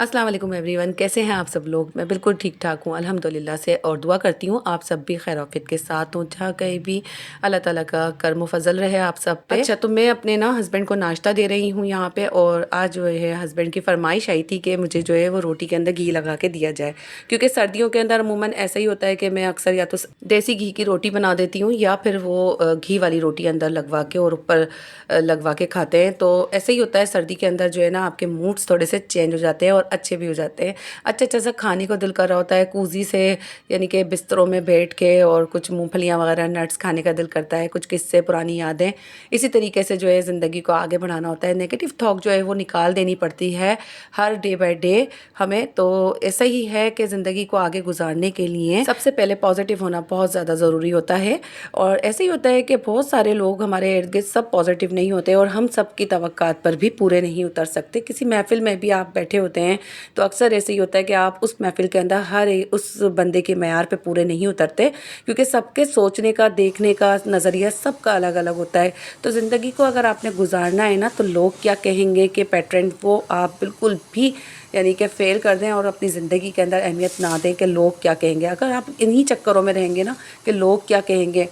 अस्सलाम वालेकुम एवरीवन, कैसे हैं आप सब लोग। मैं बिल्कुल ठीक ठाक हूँ अल्हम्दुलिल्लाह से, और दुआ करती हूँ आप सब भी खैर आफियत के साथ हों, जहाँ कहीं भी। अल्लाह ताला का करम फजल रहे आप सब पे। अच्छा, तो मैं अपने ना हस्बैंड को नाश्ता दे रही हूँ यहाँ पे, और आज जो है हस्बैंड की फरमाइश आई थी कि मुझे जो है वो रोटी के अंदर घी लगा के दिया जाए, क्योंकि सर्दियों के अंदर अमूमन ऐसा ही होता है कि मैं अक्सर या तो देसी घी की रोटी बना देती हूँ, या फिर वो घी वाली रोटी अंदर लगवा के और ऊपर लगवा के खाते हैं। तो ऐसे ही होता है सर्दी के अंदर, जो है ना आपके मूड्स थोड़े से चेंज हो जाते हैं और अच्छे भी हो जाते हैं। अच्छा अच्छा सा खाने को दिल कर रहा होता है कूजी से, यानी कि बिस्तरों में बैठ के, और कुछ मूंगफलियाँ वगैरह नट्स खाने का दिल करता है, कुछ किस्से पुरानी यादें। इसी तरीके से जो है ज़िंदगी को आगे बढ़ाना होता है, नेगेटिव थॉक जो है वो निकाल देनी पड़ती है हर डे बाय डे हमें। तो ऐसा ही है कि ज़िंदगी को आगे गुजारने के लिए सबसे पहले पॉजिटिव होना बहुत ज़्यादा ज़रूरी होता है। और ऐसे ही होता है कि बहुत सारे लोग हमारे इर्द गिर्द सब पॉजिटिव नहीं होते, और हम सब की तवक्कात पर भी पूरे नहीं उतर सकते। किसी महफिल में भी आप बैठे होते हैं तो अक्सर ऐसे ही होता है कि आप उस महफिल के अंदर उस बंदे के मेयार पे पूरे नहीं उतरते, क्योंकि सबके सोचने का, देखने का नज़रिया सबका अलग अलग होता है। तो ज़िंदगी को अगर आपने गुजारना है ना, तो लोग क्या कहेंगे कि पैटर्न, वो आप बिल्कुल भी यानी कि फ़ेल कर दें और अपनी ज़िंदगी के अंदर अहमियत ना दें कि लोग क्या कहेंगे। अगर आप इन्हीं चक्करों में रहेंगे ना कि लोग क्या कहेंगे,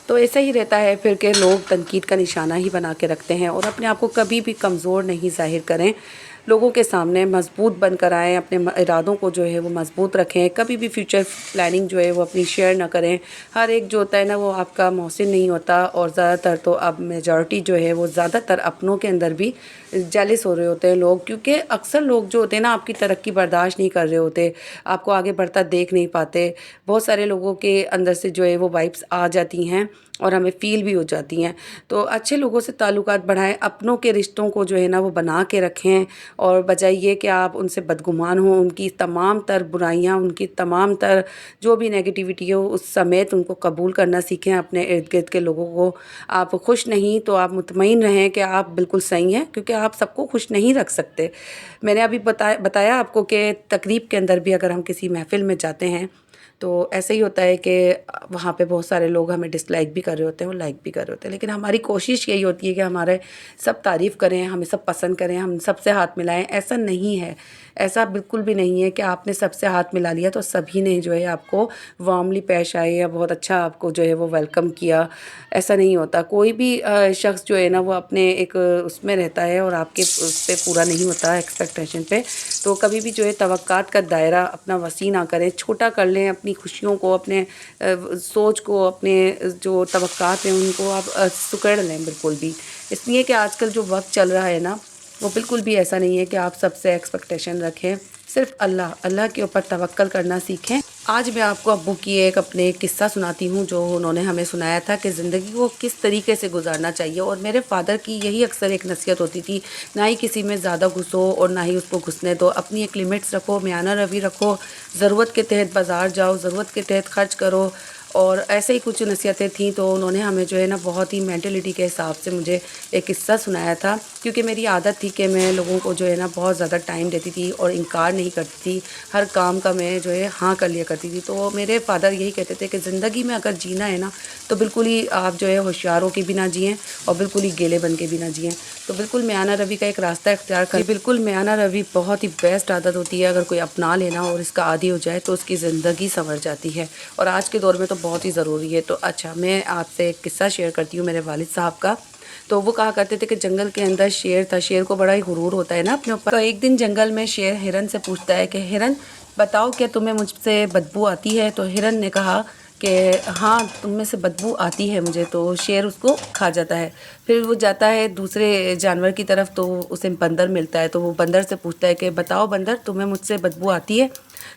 तो ऐसा ही रहता है फिर के लोग तनकीद का निशाना ही बना के रखते हैं। और अपने आप को कभी भी कमज़ोर नहीं ज़ाहिर करें, लोगों के सामने मजबूत बनकर आएँ, अपने इरादों को जो है वो मजबूत रखें। कभी भी फ्यूचर प्लानिंग जो है वो अपनी शेयर ना करें। हर एक जो होता है ना वो आपका मोहसिन नहीं होता, और ज़्यादातर तो अब मेजॉरिटी जो है वो ज़्यादातर अपनों के अंदर भी जेलिस हो रहे होते हैं लोग, क्योंकि अक्सर लोग जो होते हैं ना आपकी तरक्की बर्दाश्त नहीं कर रहे होते, आपको आगे बढ़ता देख नहीं पाते। बहुत सारे लोगों के अंदर से जो है वो वाइब्स आ जाती हैं और हमें फ़ील भी हो जाती हैं। तो अच्छे लोगों से ताल्लुकात बढ़ाएं, अपनों के रिश्तों को जो है ना वो बना के रखें, और बजाय ये कि आप उनसे बदगुमान हों, उनकी तमाम तर बुराइयां, उनकी तमाम तर जो भी नेगेटिविटी हो उस समेत उनको कबूल करना सीखें। अपने इर्द गिर्द के लोगों को आप खुश नहीं तो आप मुतमईन रहें कि आप बिल्कुल सही हैं, क्योंकि आप सबको खुश नहीं रख सकते। मैंने अभी बताया आपको कि तकरीब के अंदर भी अगर हम किसी महफ़िल में जाते हैं तो ऐसे ही होता है कि वहाँ पे बहुत सारे लोग हमें डिसलाइक भी कर रहे होते हैं और लाइक भी कर रहे होते हैं, लेकिन हमारी कोशिश यही होती है कि हमारे सब तारीफ़ करें, हमें सब पसंद करें, हम सबसे हाथ मिलाएं। ऐसा नहीं है, ऐसा बिल्कुल भी नहीं है कि आपने सबसे हाथ मिला लिया तो सभी ने जो है आपको वार्मली पेश आए या बहुत अच्छा आपको जो है वो वेलकम किया। ऐसा नहीं होता। कोई भी शख्स जो है ना वो अपने एक उसमें रहता है और आपके उस पे पूरा नहीं होता एक्सपेक्टेशन पे। तो कभी भी जो है तवक्कात का दायरा अपना वसी ना करें, छोटा कर लें अपनी खुशियों को, अपने सोच को, अपने जो तवक्कात हैं उनको आप सुकड़ लें बिल्कुल भी। इसलिए कि आजकल जो वक्त चल रहा है ना वो बिल्कुल भी ऐसा नहीं है कि आप सबसे एक्सपेक्टेशन रखें। सिर्फ अल्लाह के ऊपर तवक्कल करना सीखें। आज मैं आपको अब्बू की अपने किस्सा सुनाती हूँ जो उन्होंने हमें सुनाया था कि ज़िंदगी को किस तरीके से गुजारना चाहिए। और मेरे फ़ादर की यही अक्सर एक नसीहत होती थी, ना ही किसी में ज़्यादा घुसो और ना ही उसको घुसने दो। अपनी एक लिमिट्स रखो, म्याना रवि रखो, ज़रूरत के तहत बाज़ार जाओ, ज़रूरत के तहत खर्च करो। और ऐसे ही कुछ नसीहतें थीं। तो उन्होंने हमें जो है ना बहुत ही मेंटलिटी के हिसाब से मुझे एक किस्सा सुनाया था, क्योंकि मेरी आदत थी कि मैं लोगों को जो है ना बहुत ज़्यादा टाइम देती थी और इनकार नहीं करती थी। हर काम का मैं जो है हाँ कर लिया करती थी। तो मेरे फ़ादर यही कहते थे कि ज़िंदगी में अगर जीना है ना तो बिल्कुल ही आप जो है होशियार होकर भी ना जिएँ और बिल्कुल ही गेले बन के भी ना जिएँ। तो बिल्कुल म्याना रवि का एक रास्ता इख्तियार करें। बिल्कुल म्याना रवि बहुत ही बेस्ट आदत होती है, अगर कोई अपना लेना और इसका आदी हो जाए तो उसकी ज़िंदगी संवर जाती है, और आज के दौर में तो बहुत ही ज़रूरी है। तो अच्छा, मैं आपसे एक किस्सा शेयर करती हूँ मेरे वालिद साहब का। तो वो कहा करते थे कि जंगल के अंदर शेर था। शेर को बड़ा ही गुरूर होता है ना अपने ऊपर। तो एक दिन जंगल में शेर हिरन से पूछता है कि हिरन बताओ, क्या तुम्हें मुझसे बदबू आती है? तो हिरन ने कहा कि हाँ, तुम में से बदबू आती है मुझे। तो शेर उसको खा जाता है। फिर वो जाता है दूसरे जानवर की तरफ, तो उसे बंदर मिलता है। तो वो बंदर से पूछता है कि बताओ बंदर, तुम्हें मुझसे बदबू आती है?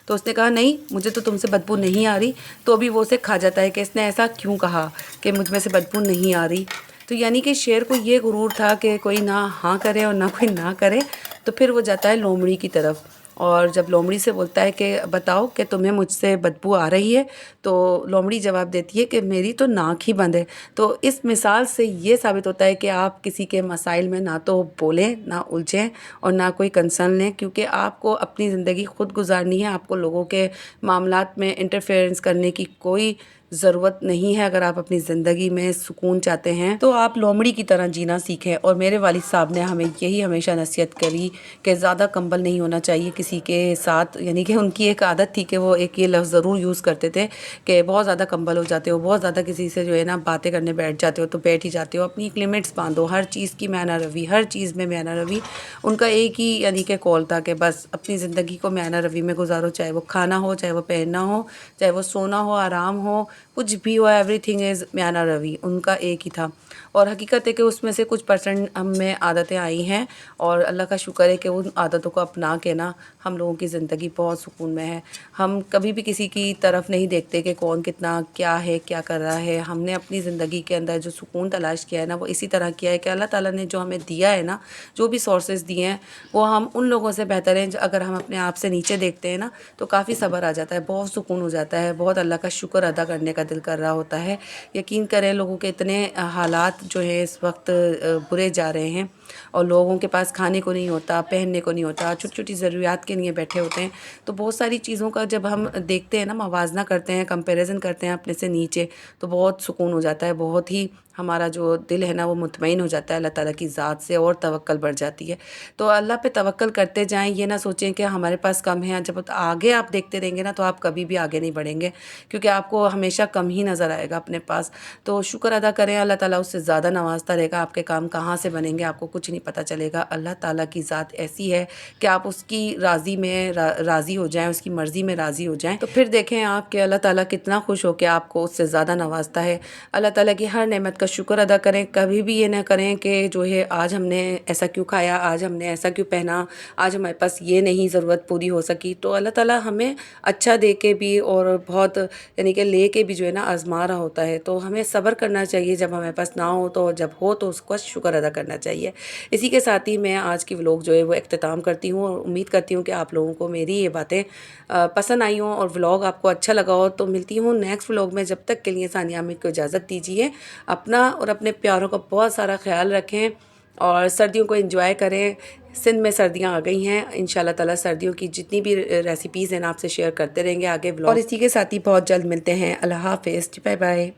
तो उसने कहा नहीं, मुझे तो तुमसे बदबू नहीं आ रही। तो अभी वो उसे खा जाता है कि इसने ऐसा क्यों कहा कि मुझ में से बदबू नहीं आ रही। तो यानी कि शेर को ये गुरूर था कि कोई ना हाँ करे और ना कोई ना करे। तो फिर वो जाता है लोमड़ी की तरफ, और जब लोमड़ी से बोलता है कि बताओ कि तुम्हें मुझसे बदबू आ रही है, तो लोमड़ी जवाब देती है कि मेरी तो नाक ही बंद है। तो इस मिसाल से ये साबित होता है कि आप किसी के मसाइल में ना तो बोलें, ना उलझें और ना कोई कंसर्न लें, क्योंकि आपको अपनी ज़िंदगी खुद गुजारनी है। आपको लोगों के मामलात में इंटरफेरेंस करने की कोई ضرورت نہیں ہے۔ اگر آپ اپنی زندگی میں سکون چاہتے ہیں تو آپ لومڑی کی طرح جینا سیکھیں۔ اور میرے والد صاحب نے ہمیں یہی ہمیشہ نصیحت کری کہ زیادہ کمبل نہیں ہونا چاہیے کسی کے ساتھ، یعنی کہ ان کی ایک عادت تھی کہ وہ ایک یہ لفظ ضرور یوز کرتے تھے کہ بہت زیادہ کمبل ہو جاتے ہو، بہت زیادہ کسی سے جو ہے نا باتیں کرنے بیٹھ جاتے ہو تو بیٹھ ہی جاتے ہو، اپنی ایک لمٹس باندھو، ہر چیز کی میانہ روی، ہر چیز میں میانہ روی۔ ان کا ایک ہی یعنی کہ قول تھا کہ بس اپنی زندگی کو میانہ روی میں گزارو، چاہے وہ کھانا ہو، چاہے وہ پہننا ہو، چاہے وہ سونا ہو، آرام ہو، کچھ بھی ہو، ایوری تھنگ از میانہ روی، ان کا ایک ہی تھا۔ اور حقیقت ہے کہ اس میں سے کچھ پرسنٹ ہم میں عادتیں آئی ہیں، اور اللہ کا شکر ہے کہ ان عادتوں کو اپنا کے نا ہم لوگوں کی زندگی بہت سکون میں ہے۔ ہم کبھی بھی کسی کی طرف نہیں دیکھتے کہ کون کتنا کیا ہے، کیا کر رہا ہے۔ ہم نے اپنی زندگی کے اندر جو سکون تلاش کیا ہے نا وہ اسی طرح کیا ہے کہ اللہ تعالیٰ نے جو ہمیں دیا ہے نا، جو بھی سورسز دیے ہیں وہ ہم ان لوگوں سے بہتر ہیں۔ اگر ہم اپنے آپ سے نیچے دیکھتے ہیں نا تو کافی صبر آ جاتا ہے، بہت سکون ہو جاتا ہے، بہت اللہ کا شکر ادا کرنے کا دل کر رہا ہوتا ہے۔ یقین کریں لوگوں کے اتنے حالات جو ہیں اس وقت برے جا رہے ہیں، اور لوگوں کے پاس کھانے کو نہیں ہوتا، پہننے کو نہیں ہوتا، چھوٹی چھوٹی ضروریات کے لیے بیٹھے ہوتے ہیں۔ تو بہت ساری چیزوں کا جب ہم دیکھتے ہیں نا، موازنہ کرتے ہیں، کمپیریزن کرتے ہیں اپنے سے نیچے، تو بہت سکون ہو جاتا ہے، بہت ہی ہمارا جو دل ہے نا وہ مطمئن ہو جاتا ہے اللہ تعالیٰ کی ذات سے، اور توکل بڑھ جاتی ہے۔ تو اللہ پہ توکل کرتے جائیں، یہ نہ سوچیں کہ ہمارے پاس کم ہے۔ جب آگے آپ دیکھتے رہیں گے نا تو آپ کبھی بھی آگے نہیں بڑھیں گے، کیونکہ آپ کو ہمیشہ کم ہی نظر آئے گا اپنے پاس۔ تو شکر ادا کریں، اللہ تعالیٰ اس سے زیادہ نوازتا رہے گا۔ آپ کے کام کہاں سے بنیں گے آپ کو کچھ نہیں پتہ چلے گا۔ اللہ تعالیٰ کی ذات ایسی ہے کہ آپ اس کی راضی میں راضی ہو جائیں، اس کی مرضی میں راضی ہو جائیں، تو پھر دیکھیں آپ کہ اللہ تعالیٰ کتنا خوش ہو کے آپ کو اس سے زیادہ نوازتا ہے۔ اللہ تعالیٰ کی ہر نعمت کا شکر ادا کریں، کبھی بھی یہ نہ کریں کہ جو ہے آج ہم نے ایسا کیوں کھایا، آج ہم نے ایسا کیوں پہنا، آج ہمارے پاس یہ نہیں ضرورت پوری ہو سکی۔ تو اللہ تعالیٰ ہمیں اچھا دے کے بھی اور بہت یعنی کہ لے کے بھی جو ہے نا آزما رہا ہوتا ہے۔ تو ہمیں صبر کرنا چاہیے جب ہمارے پاس نہ ہو، تو جب ہو تو اس کو شکر ادا کرنا چاہیے۔ اسی کے ساتھ ہی میں آج کی ولاگ جو ہے وہ اختتام کرتی ہوں، اور امید کرتی ہوں کہ آپ لوگوں کو میری یہ باتیں پسند آئی ہوں اور ولاگ آپ کو اچھا لگا ہو۔ تو ملتی ہوں نیکسٹ ولاگ میں، جب تک کے لیے ثانیہ حامد کو اجازت دیجیے۔ اپنا اور اپنے پیاروں کا بہت سارا خیال رکھیں، اور سردیوں کو انجوائے کریں۔ سندھ میں سردیاں آ گئی ہیں، انشاءاللہ تعالیٰ سردیوں کی جتنی بھی ریسیپیز ہیں آپ سے شیئر کرتے رہیں گے آگے ولاگ، اور اسی کے ساتھ ہی بہت جلد ملتے ہیں۔ اللہ حافظ، بائے بائے۔